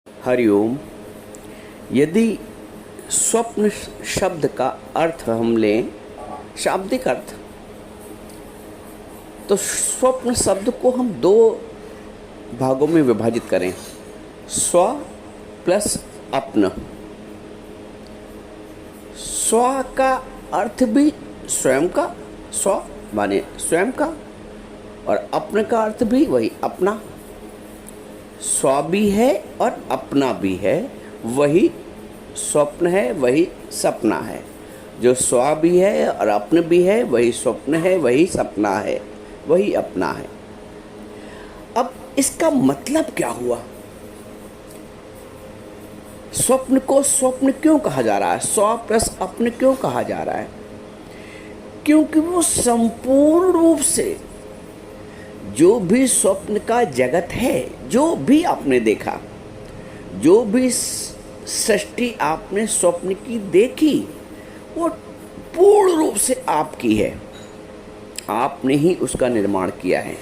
हरिओम। यदि स्वप्न शब्द का अर्थ हम लें, शाब्दिक अर्थ, तो स्वप्न शब्द को हम दो भागों में विभाजित करें, स्व प्लस अपन। स्व का अर्थ भी स्वयं का, स्व माने स्वयं का, और अपने का अर्थ भी वही अपना। स्व भी है और अपना भी है, वही स्वप्न है, वही सपना है। जो स्व भी है और अपने भी है, वही स्वप्न है, वही सपना है, वही अपना है। अब इसका मतलब क्या हुआ? स्वप्न को स्वप्न क्यों कहा जा रहा है? स्व प्लस अपने क्यों कहा जा रहा है? क्योंकि वो संपूर्ण रूप से जो भी स्वप्न का जगत है, जो भी आपने देखा, जो भी सृष्टि आपने स्वप्न की देखी, वो पूर्ण रूप से आपकी है। आपने ही उसका निर्माण किया है।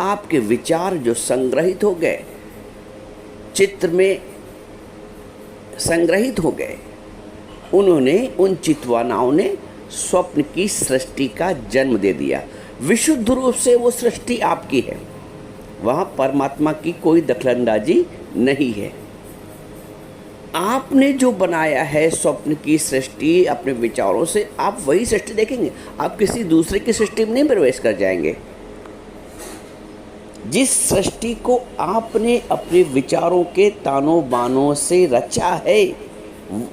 आपके विचार जो संग्रहित हो गए, चित्र में संग्रहित हो गए, उन्होंने, उन चितवानाओं ने स्वप्न की सृष्टि का जन्म दे दिया। विशुद्ध रूप से वो सृष्टि आपकी है, वहाँ परमात्मा की कोई दखलंदाजी नहीं है। आपने जो बनाया है स्वप्न की सृष्टि अपने विचारों से, आप वही सृष्टि देखेंगे। आप किसी दूसरे की सृष्टि में नहीं प्रवेश कर जाएंगे। जिस सृष्टि को आपने अपने विचारों के तानों बानों से रचा है,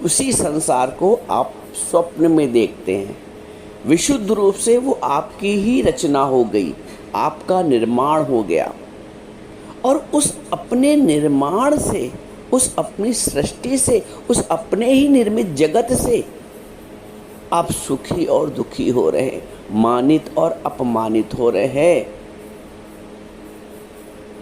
उसी संसार को आप स्वप्न में देखते हैं। विशुद्ध रूप से वो आपकी ही रचना हो गई, आपका निर्माण हो गया, और उस अपने निर्माण से, उस अपनी सृष्टि से, उस अपने ही निर्मित जगत से आप सुखी और दुखी हो रहे हैं, मानित और अपमानित हो रहे हैं,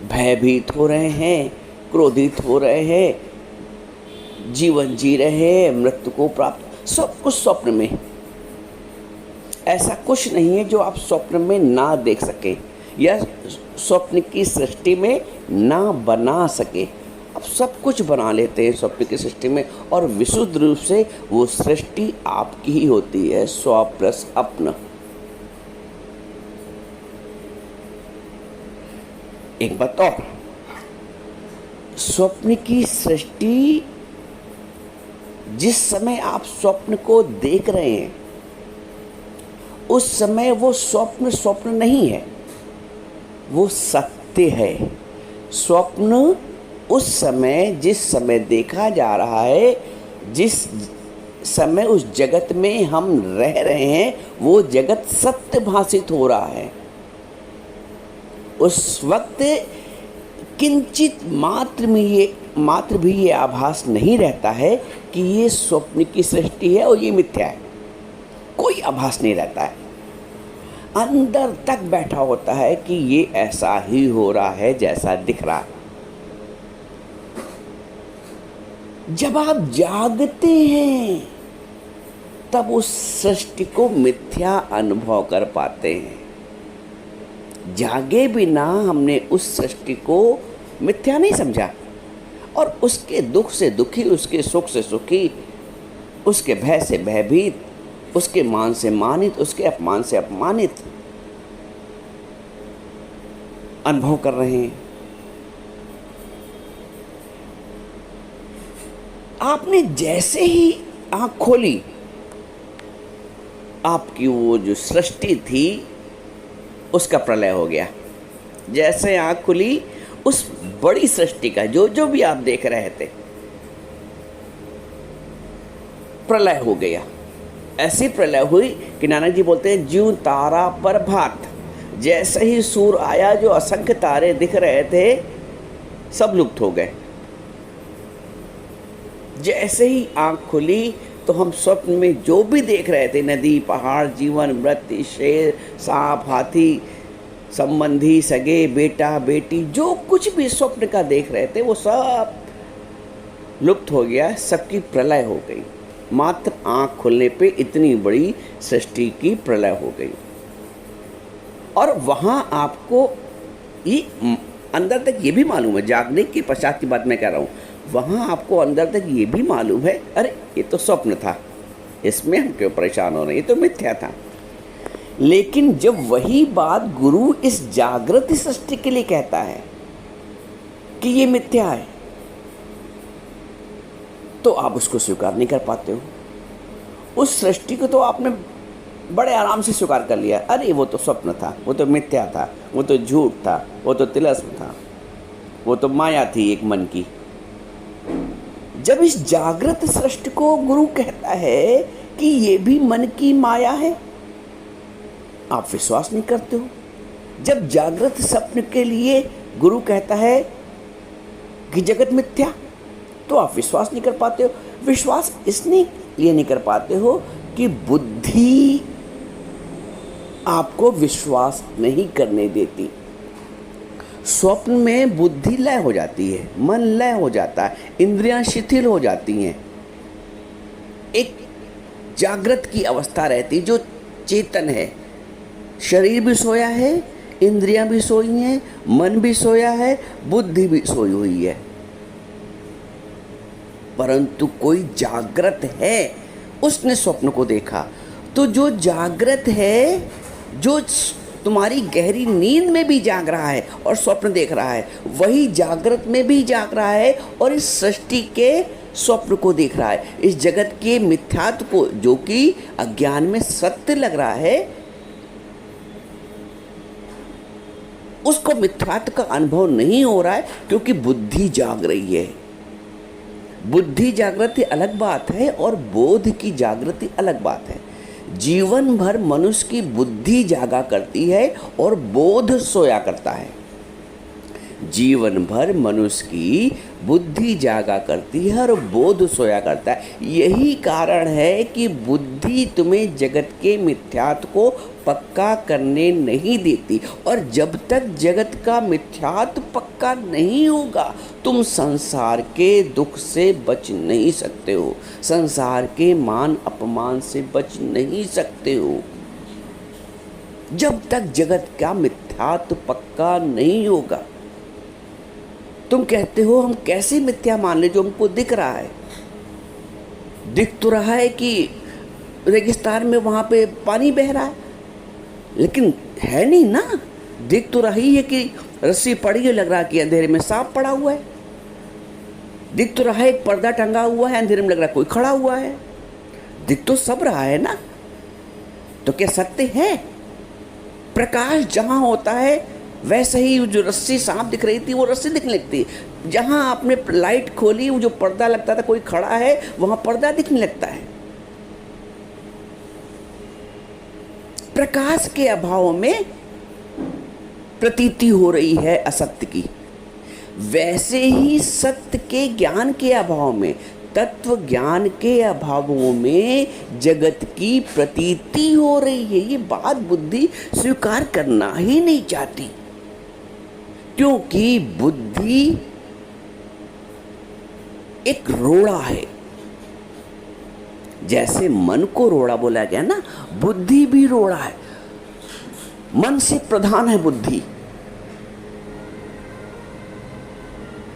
भयभीत हो रहे हैं, क्रोधित हो रहे हैं, जीवन जी रहे हैं, मृत्यु को प्राप्त, सब कुछ स्वप्न में। ऐसा कुछ नहीं है जो आप स्वप्न में ना देख सके या स्वप्न की सृष्टि में ना बना सके। आप सब कुछ बना लेते हैं स्वप्न की सृष्टि में, और विशुद्ध रूप से वो सृष्टि आपकी ही होती है, स्व प्लस अपना। एक बात और, स्वप्न की सृष्टि, जिस समय आप स्वप्न को देख रहे हैं, उस समय वो स्वप्न स्वप्न नहीं है, वो सत्य है। स्वप्न उस समय, जिस समय देखा जा रहा है, जिस समय उस जगत में हम रह रहे हैं, वो जगत सत्य भाषित हो रहा है। उस वक्त किंचित मात्र भी ये आभास नहीं रहता है कि ये स्वप्न की सृष्टि है और ये मिथ्या है। कोई आभास नहीं रहता है। अंदर तक बैठा होता है कि ये ऐसा ही हो रहा है जैसा दिख रहा है। जब आप जागते हैं, तब उस सृष्टि को मिथ्या अनुभव कर पाते हैं। जागे बिना हमने उस सृष्टि को मिथ्या नहीं समझा, और उसके दुख से दुखी, उसके सुख से सुखी, उसके भय से भयभीत, उसके मान से मानित, उसके अपमान से अपमानित अनुभव कर रहे हैं। आपने जैसे ही आँख खोली, आपकी वो जो सृष्टि थी उसका प्रलय हो गया। जैसे आँख खुली, उस बड़ी सृष्टि का जो जो भी आप देख रहे थे, प्रलय हो गया। ऐसी प्रलय हुई कि नानक जी बोलते हैं, ज्यों तारा पर भात। जैसे ही सूर्य आया, जो असंख्य तारे दिख रहे थे सब लुप्त हो गए। जैसे ही आंख खुली, तो हम स्वप्न में जो भी देख रहे थे, नदी, पहाड़, जीवन, मृत्यु, शेर, सांप, हाथी, संबंधी, सगे, बेटा, बेटी, जो कुछ भी स्वप्न का देख रहे थे, वो सब लुप्त हो गया, सबकी प्रलय हो गई। मात्र आँख खुलने पे इतनी बड़ी सृष्टि की प्रलय हो गई। और वहाँ आपको ये अंदर तक ये भी मालूम है, जागने के पश्चात की बात मैं कह रहा हूँ, वहाँ आपको अंदर तक ये भी मालूम है, अरे ये तो स्वप्न था, इसमें हम क्यों परेशान हो रहे हैं, ये तो मिथ्या था। लेकिन जब वही बात गुरु इस जागृत सृष्टि के लिए कहता है कि ये मिथ्या है, तो आप उसको स्वीकार नहीं कर पाते हो। उस सृष्टि को तो आपने बड़े आराम से स्वीकार कर लिया, अरे वो तो स्वप्न था, वो तो मिथ्या था, वो तो झूठ था, वो तो तिलस्म था, वो तो माया थी एक मन की। जब इस जागृत सृष्टि को गुरु कहता है कि ये भी मन की माया है, आप विश्वास नहीं करते हो। जब जागृत स्वप्न के लिए गुरु कहता है कि जगत मिथ्या, तो आप विश्वास नहीं कर पाते हो। विश्वास इसलिए नहीं कर पाते हो कि बुद्धि आपको विश्वास नहीं करने देती। स्वप्न में बुद्धि लय हो जाती है, मन लय हो जाता है, इंद्रियां शिथिल हो जाती हैं, एक जागृत की अवस्था रहती जो चेतन है। शरीर भी सोया है, इंद्रियां भी सोई हैं, मन भी सोया है, बुद्धि भी सोई हुई है, परंतु कोई जागृत है, उसने स्वप्न को देखा। तो जो जागृत है, जो तुम्हारी गहरी नींद में भी जाग रहा है और स्वप्न देख रहा है, वही जागृत में भी जाग रहा है और इस सृष्टि के स्वप्न को देख रहा है। इस जगत के मिथ्यात्व को, जो कि अज्ञान में सत्य लग रहा है, उसको मिथ्यात्व का अनुभव नहीं हो रहा है, क्योंकि बुद्धि जाग रही है। बुद्धि जागृति अलग बात है और बोध की जागृति अलग बात है। जीवन भर मनुष्य की बुद्धि जागा करती है और बोध सोया करता है। जीवन भर मनुष्य की बुद्धि जागा करती है और बोध सोया करता है। यही कारण है कि बुद्धि तुम्हें जगत के मिथ्यात्व को पक्का करने नहीं देती, और जब तक जगत का मिथ्यात्व पक्का नहीं होगा, तुम संसार के दुख से बच नहीं सकते हो, संसार के मान अपमान से बच नहीं सकते हो। जब तक जगत का मिथ्यात्व पक्का नहीं होगा। तुम कहते हो हम कैसे मिथ्या मान ले जो हमको दिख रहा है। दिख तो रहा है कि रेगिस्तान में वहाँ पे पानी बह रहा है, लेकिन है नहीं ना। दिख तो रही है कि रस्सी पड़ी है, लग रहा है कि अंधेरे में सांप पड़ा हुआ है। दिख तो रहा है एक पर्दा टंगा हुआ है, अंधेरे में लग रहा है कोई खड़ा हुआ है। दिख तो सब रहा है ना। तो क्या सत्य है? प्रकाश जहाँ होता है वैसे ही जो रस्सी सांप दिख रही थी वो रस्सी दिखने लगती है। जहाँ आपने लाइट खोली, वो जो पर्दा लगता था कोई खड़ा है, वहाँ पर्दा दिखने लगता है। प्रकाश के अभाव में प्रतीति हो रही है असत्य की, वैसे ही सत्य के ज्ञान के अभाव में, तत्व ज्ञान के अभावों में जगत की प्रतीति हो रही है। ये बात बुद्धि स्वीकार करना ही नहीं चाहती, क्योंकि बुद्धि एक रोड़ा है। जैसे मन को रोड़ा बोला गया ना, बुद्धि भी रोड़ा है। मन से प्रधान है बुद्धि।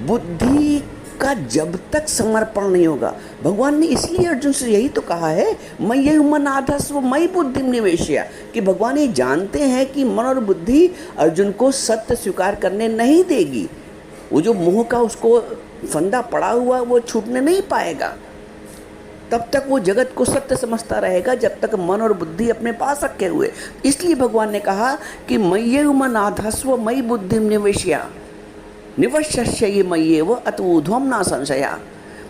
बुद्धि का जब तक समर्पण नहीं होगा, भगवान ने इसलिए अर्जुन से यही तो कहा है, मय्य मन आधस्व मयि बुद्धि निवेशया, कि भगवान ये जानते हैं कि मन और बुद्धि अर्जुन को सत्य स्वीकार करने नहीं देगी। वो जो मोह का उसको फंदा पड़ा हुआ वो छूटने नहीं पाएगा। तब तक वो जगत को सत्य समझता रहेगा, जब तक मन और बुद्धि अपने पास रखे हुए। इसलिए भगवान ने कहा कि मय्य मन आधस्व मयि बुद्धि निवेशया निवश्य मय्येव अत ऊर्ध्वं न संशया।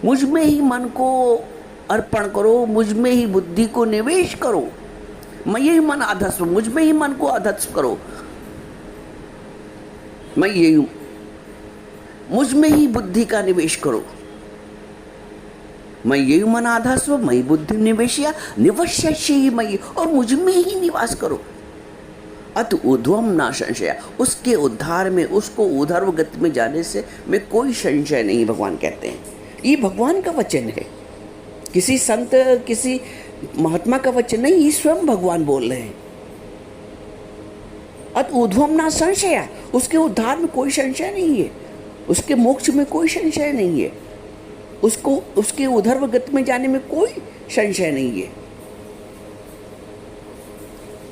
मुझ में ही मन को अर्पण करो, मुझ में ही बुद्धि को निवेश करो। मय्ये मन आधस्व, मुझ में ही मन को आधस्व करो। मुझ में ही बुद्धि का निवेश करो। मय्ये मन आधस्व मयि बुद्धि निवेशया निवश्य मयि, और मुझ में ही निवास करो। अत ऊर्ध्वं न संशया, उसके उद्धार में, उसको ऊर्ध्व गति में जाने से में कोई संशय नहीं, भगवान कहते हैं। ये भगवान का वचन है, किसी संत किसी महात्मा का वचन नहीं, ये स्वयं भगवान बोल रहे हैं। अत ऊर्ध्वं न संशया, उसके उद्धार में कोई संशय नहीं है, उसके मोक्ष में कोई संशय नहीं है। उसको उसके ऊर्ध्व गति में जाने में कोई संशय नहीं है।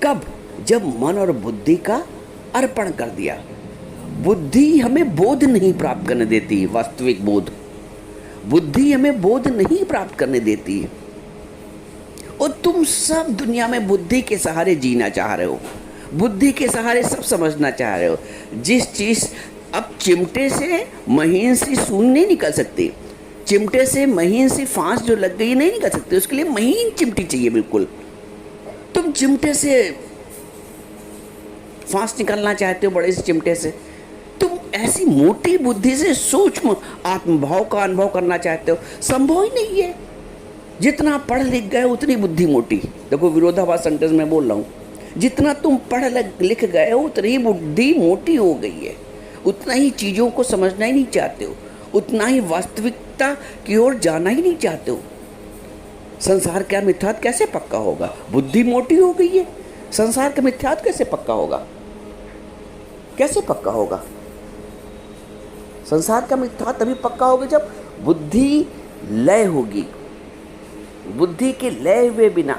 कब? जब मन और बुद्धि का अर्पण कर दिया। बुद्धि हमें बोध नहीं प्राप्त करने देती, वास्तविक बोध। बुद्धि हमें बोध नहीं प्राप्त करने देती है। और तुम सब दुनिया में बुद्धि के सहारे जीना चाह रहे हो, बुद्धि के सहारे सब समझना चाह रहे हो। जिस चीज, अब चिमटे से महीन सी सुई नहीं निकल सकती, चिमटे से महीन सी फांस जो लग गई नहीं निकल सकती, उसके लिए महीन चिमटी चाहिए बिल्कुल। तुम चिमटे से फांस निकालना चाहते हो, बड़े से चिमटे से। तुम ऐसी मोटी बुद्धि से सूक्ष्म आत्मभाव का अनुभव करना चाहते हो, संभव ही नहीं है। जितना पढ़ लिख गए उतनी बुद्धि मोटी। देखो विरोधाभास सेंटेंस में बोल रहा हूँ, जितना तुम पढ़ लिख गए हो उतनी ही बुद्धि मोटी हो गई है, उतना ही चीज़ों को समझना ही नहीं चाहते हो, उतना ही वास्तविकता की ओर जाना ही नहीं चाहते हो। संसार का मिथ्यात्व कैसे पक्का होगा? बुद्धि मोटी हो गई है, संसार का मिथ्यात्व कैसे पक्का होगा? कैसे पक्का होगा? संसार का मिथ्यात्व तभी पक्का होगा जब बुद्धि लय होगी। बुद्धि के लय हुए बिना